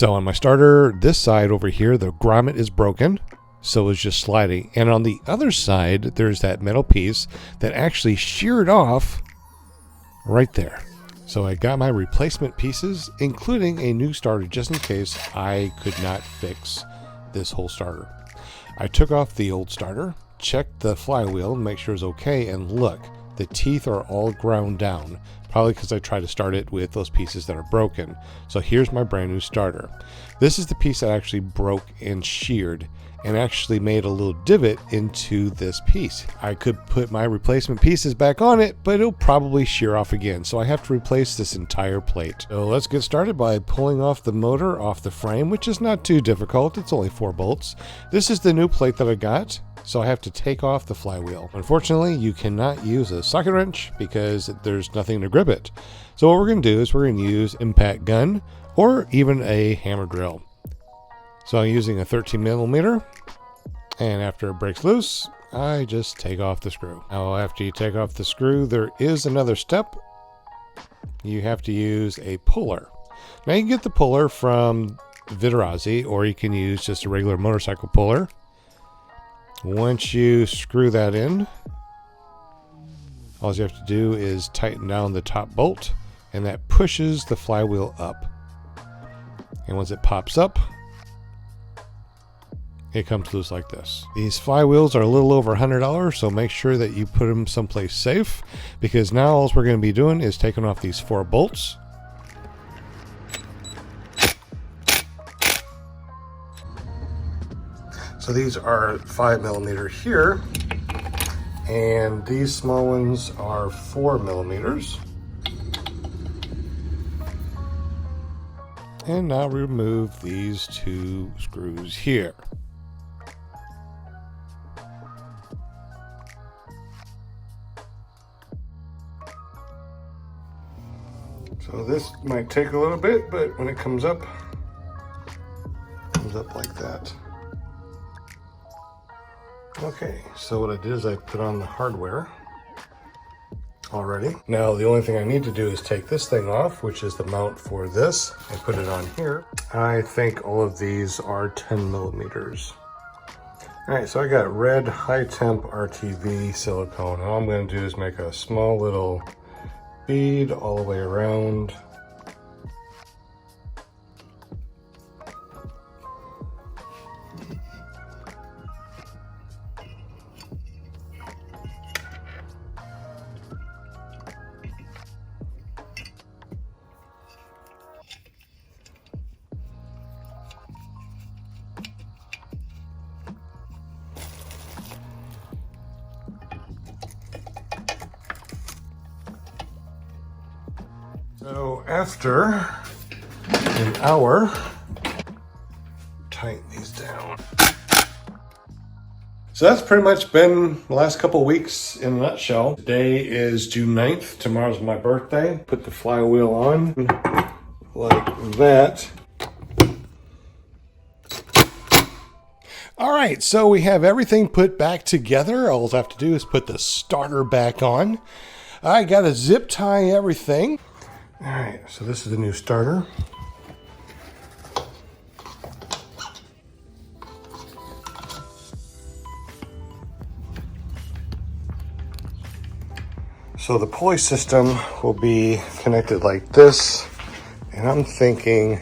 So on my starter, this side over here, the grommet is broken. So it's just sliding. And on the other side, there's that metal piece that actually sheared off right there. So I got my replacement pieces, including a new starter, just in case I could not fix this whole starter. I took off the old starter, checked the flywheel, make sure it's okay, and look, the teeth are all ground down, probably because I tried to start it with those pieces that are broken. So here's my brand new starter. This is the piece that actually broke and sheared and actually made a little divot into this piece. I could put my replacement pieces back on it, but it'll probably shear off again. So I have to replace this entire plate. So let's get started by pulling off the motor off the frame, which is not too difficult. It's only 4 bolts. This is the new plate that I got. So I have to take off the flywheel. Unfortunately, you cannot use a socket wrench because there's nothing to grip it. So what we're going to do is we're going to use impact gun or even a hammer drill. So I'm using a 13mm, and after it breaks loose, I just take off the screw. Now after you take off the screw, there is another step. You have to use a puller. Now you can get the puller from Vidarazzi, or you can use just a regular motorcycle puller. Once you screw that in, all you have to do is tighten down the top bolt, and that pushes the flywheel up. And once it pops up, it comes loose like this. These flywheels are a little over $100, so make sure that you put them someplace safe, because now all we're going to be doing is taking off these 4 bolts. So these are 5mm here, and these small ones are 4mm. And now remove these 2 screws here. So this might take a little bit, but when it comes up like that. Okay, so what I did is I put on the hardware already. Now the only thing I need to do is take this thing off, which is the mount for this, and put it on here. I think all of these are 10mm. All right, so I got red high temp RTV silicone. All I'm going to do is make a small little bead all the way around. So after an hour, tighten these down. So that's pretty much been the last couple of weeks in a nutshell. Today is June 9th. Tomorrow's my birthday. Put the flywheel on like that. All right, so we have everything put back together. All I have to do is put the starter back on. I got to zip tie everything. All right, so this is the new starter. So the pulley system will be connected like this, and I'm thinking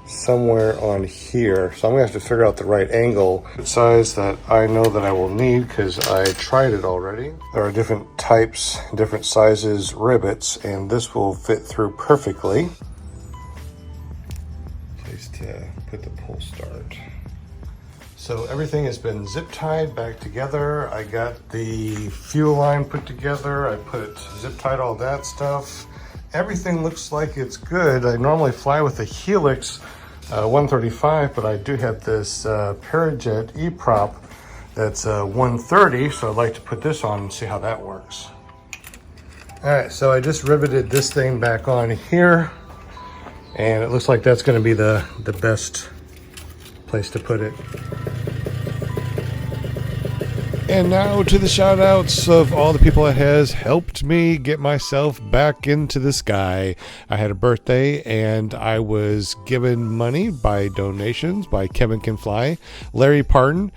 somewhere on here. So I'm gonna have to figure out the right angle, size that I know that I will need because I tried it already. There are different types, different sizes rivets, and this will fit through perfectly. Place to put the pull start. So everything has been zip tied back together. I got the fuel line put together. I put zip tied all that stuff. Everything looks like it's good. I normally fly with a Helix 135, but I do have this Parajet E-prop that's 130, so I'd like to put this on and see how that works. All right, so I just riveted this thing back on here, and it looks like that's going to be the best place to put it. And now to the shout outs of all the people that has helped me get myself back into the sky. I had a birthday and I was given money by donations by Kevin Can Fly, Larry Parton.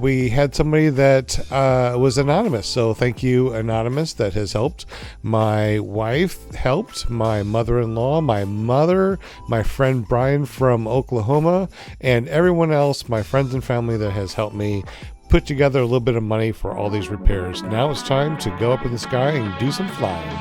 We had somebody that was anonymous, so thank you, anonymous, that has helped. My wife helped, my mother-in-law, my mother, my friend Brian from Oklahoma, and everyone else, my friends and family that has helped me put together a little bit of money for all these repairs. Now it's time to go up in the sky and do some flying.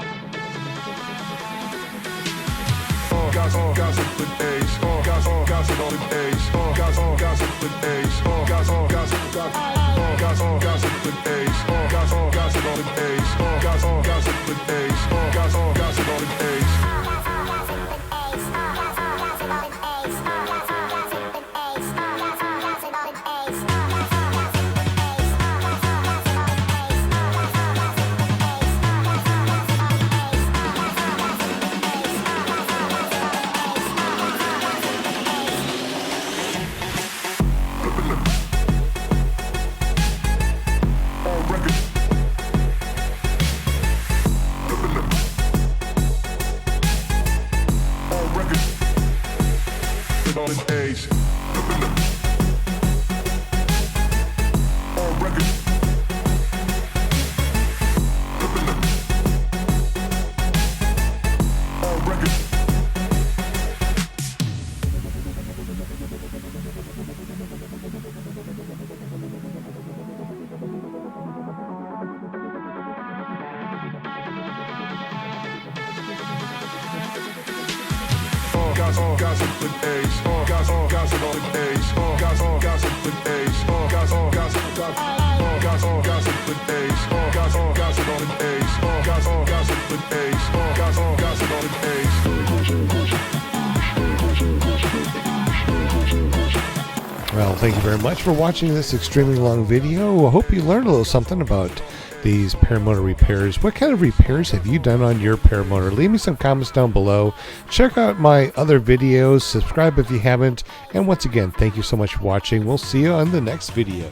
Well, thank you very much for watching this extremely long video. I hope you learned a little something about these paramotor repairs. What kind of repairs have you done on your paramotor? Leave me some comments down below. Check out my other videos. Subscribe if you haven't. And once again, thank you so much for watching. We'll see you on the next video.